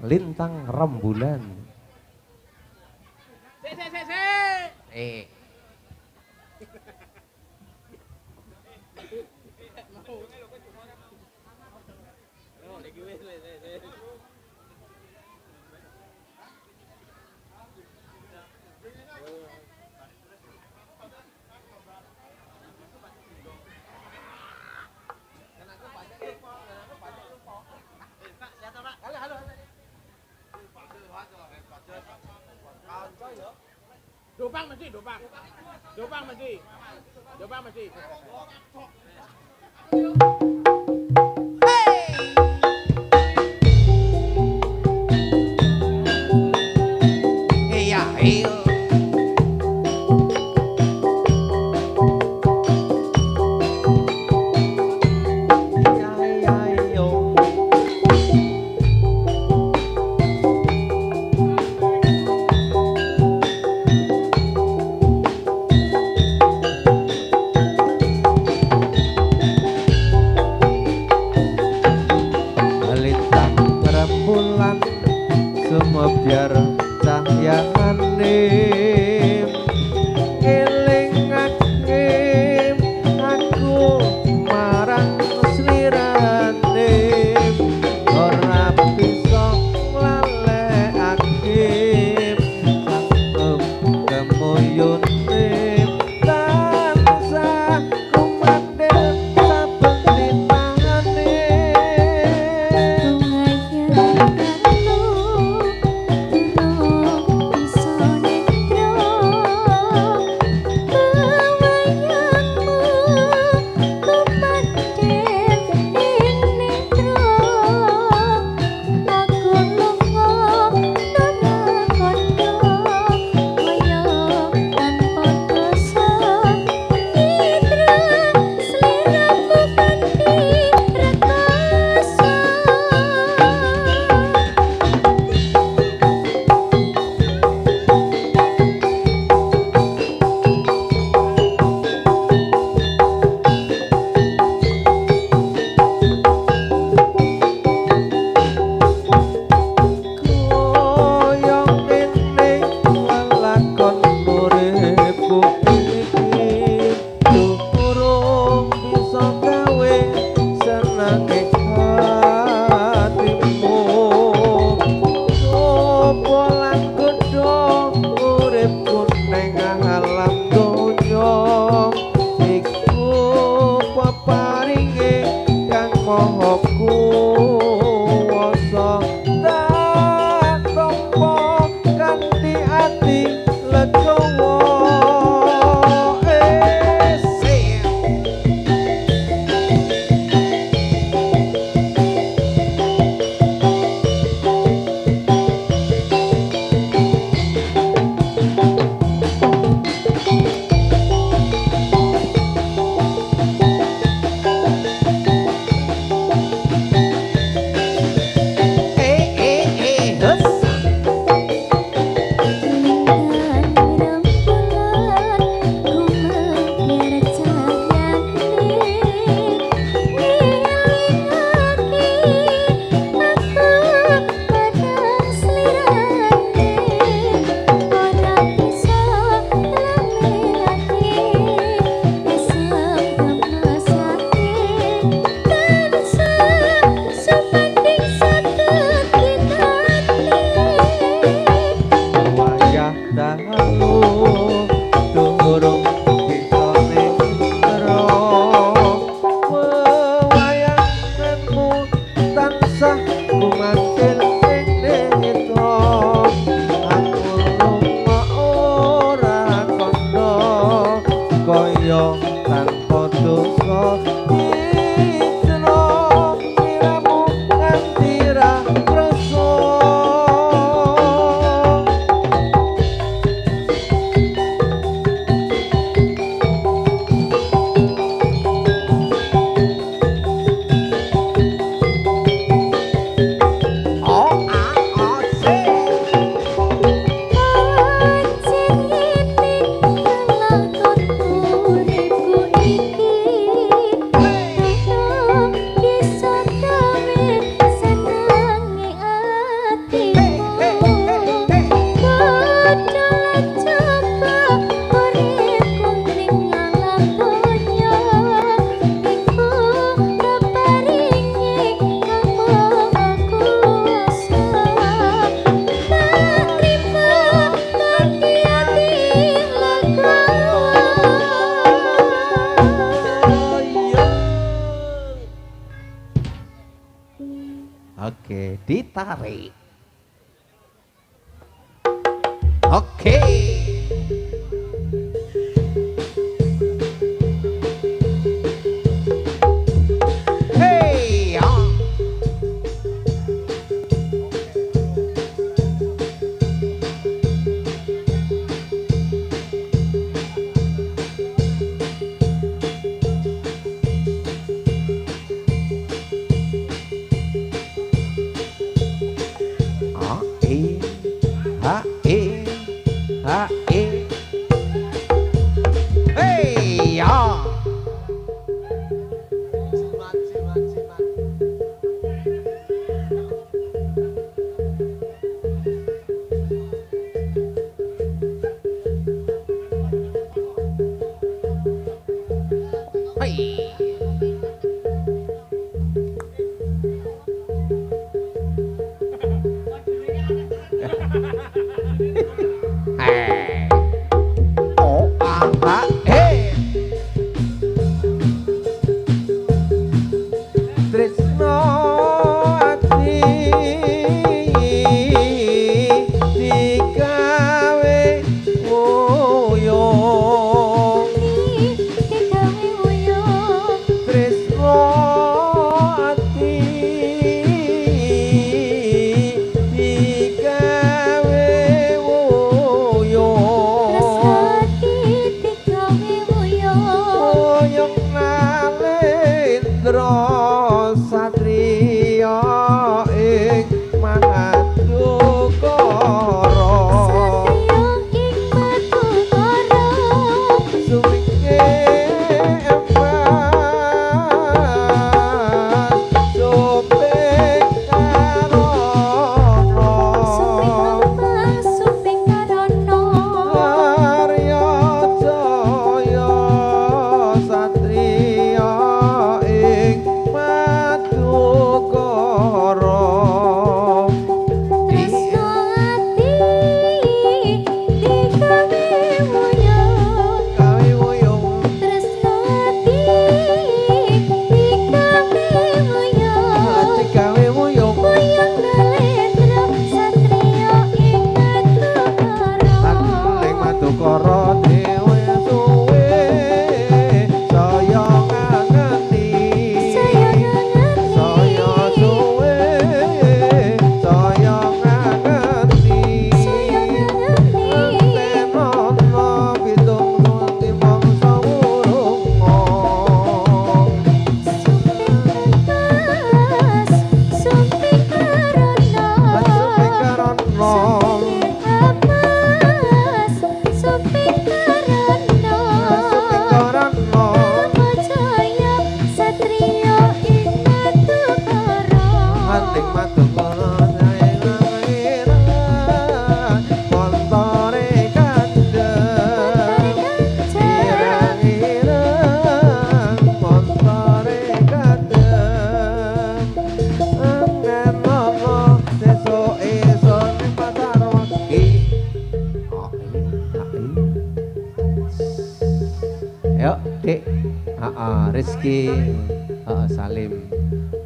Lintang Rembulan. Dopang mesti, dopang. Dopang mesti. Dopang mesti. Iya, iya. Semua biar cahya anim eling akim aku marang slirane ora bisa lalekakim sanggup kemuyune tansah kumandel saben ditangane Oke, ditarik. Oke. Hey, ya. Hey, ya. Tresno ati digawe woyong digawe woyong Tresno ati digawe woyong digawe woyong woyong nalendra satria ing mangadukara suwike emas suping karono Arya Jaya satria ing madukara Tresno ati digawe woyong gawe woyong Tresno ati digawe woyong ati gawe woyong woyong nalendra satria ing ning madukara madukara dewe suwe saya ngangeni saya ngangeni saya suwe saya ngangeni saya ngangeni tenono pitung sunti mangsa wurunga sumping karono suping karono sumping karono suping karono Jaya satria ing madukara Handing madukara irang-irang montore kandheng irang-irang montore kandheng angen ana sesuk esuk ning pasar wagi Yuk, Dik. Rizky Salim.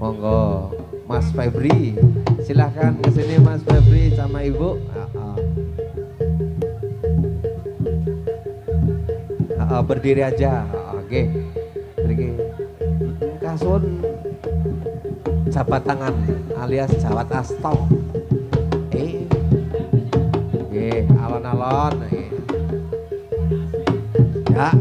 Monggo Mas Febri. Silahkan ke sini Mas Febri sama Ibu. Berdiri aja. Oke. Berdiri. Kasun jabat tangan alias jawat asto. Alon-alon. Ya,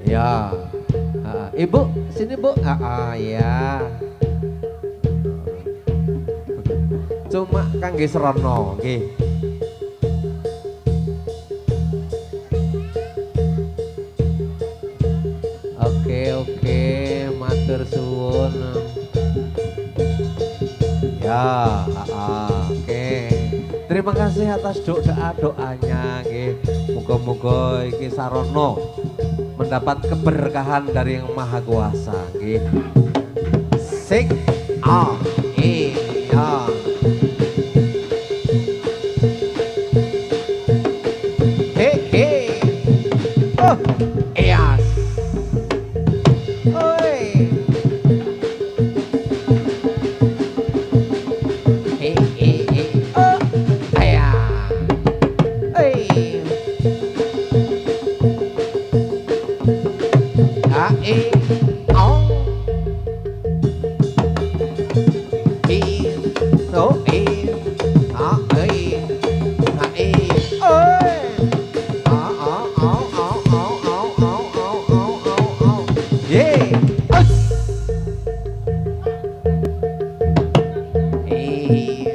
ya. Ibu, sini Bu. Ya. Cuma kangge serono, nggih. Oke, matur suwun. Ya, oke. Terima kasih atas doa-doanya nggih. Muga-muga iki sarono mendapat keberkahan dari Yang Maha Kuasa nggih. Sik iya. He oh eh ah eh ah eh oi ah ah ah ah ah ah ah ah ah yeah us eh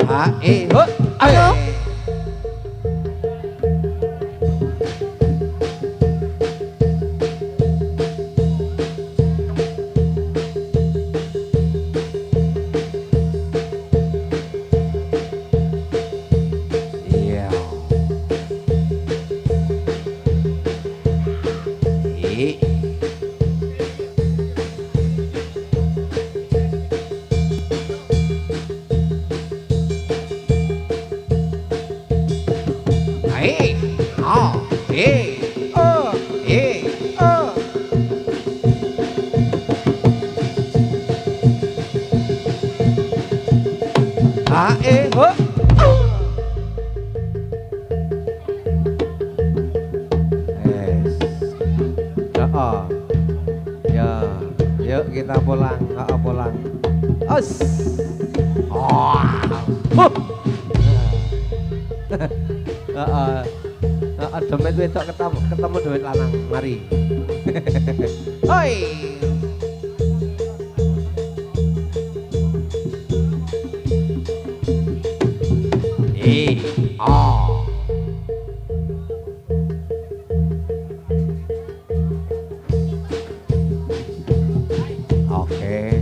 ah eh oh ayo Yuk kita pulang, pulang. Os. Oh. Dompet wedok ketemu dompet lanang, mari. Oi. Oh. Oke.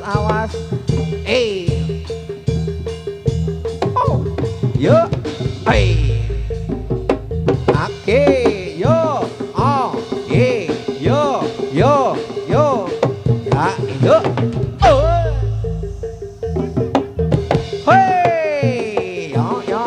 Awas. Oh. Yo. Oke. Yo. Oh. Yo. Yo. Ya, yo. Oh. Hey. Yo. Yo.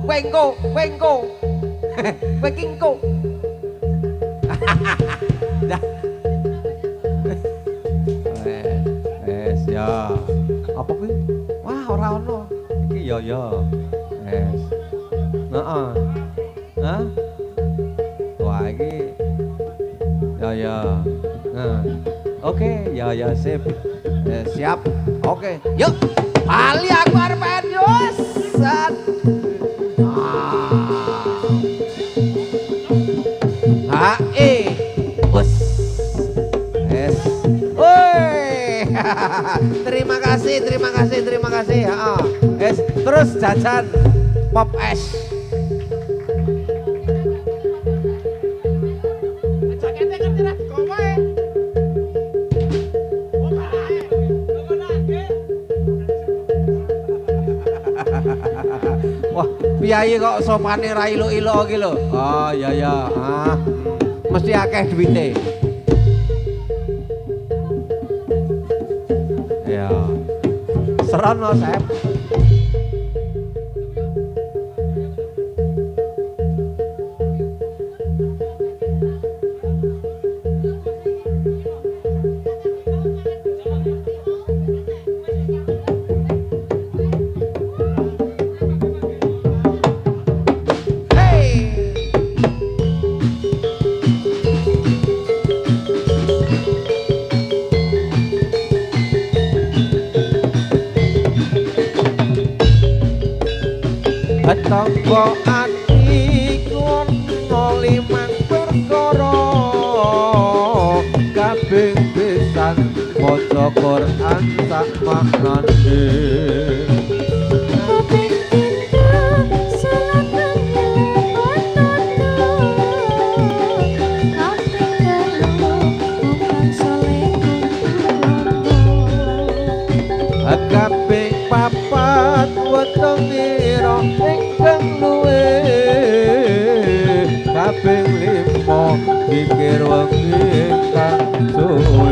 Wengko, wengko, wengko. Wes ya. Apa kuwi? Wah, ora ono. Iki ya. Wes. Heeh. Hah? Wah, iki ya. Nah. Oke, ya sip. Siap. Oke. Yuk. Bali aku arep yo. Sat. Bos. Es. Woi. Terima kasih. Heeh. Es terus jajan pop es. Jakete ngerti ra digowo e. Wah, piyayi kok sopane ra ilok-ilok iki lho. Oh, ya. Mesti akeh duwite. Ya. Serono, Sep. Tangga ati kono limang perkara kabeh pisan maca Quran sak maknane Kaping pinter salat kaping bukan soleh kabeh papat weteng ira ingkang luwe kabeh limo pikir wengi ingkang suwe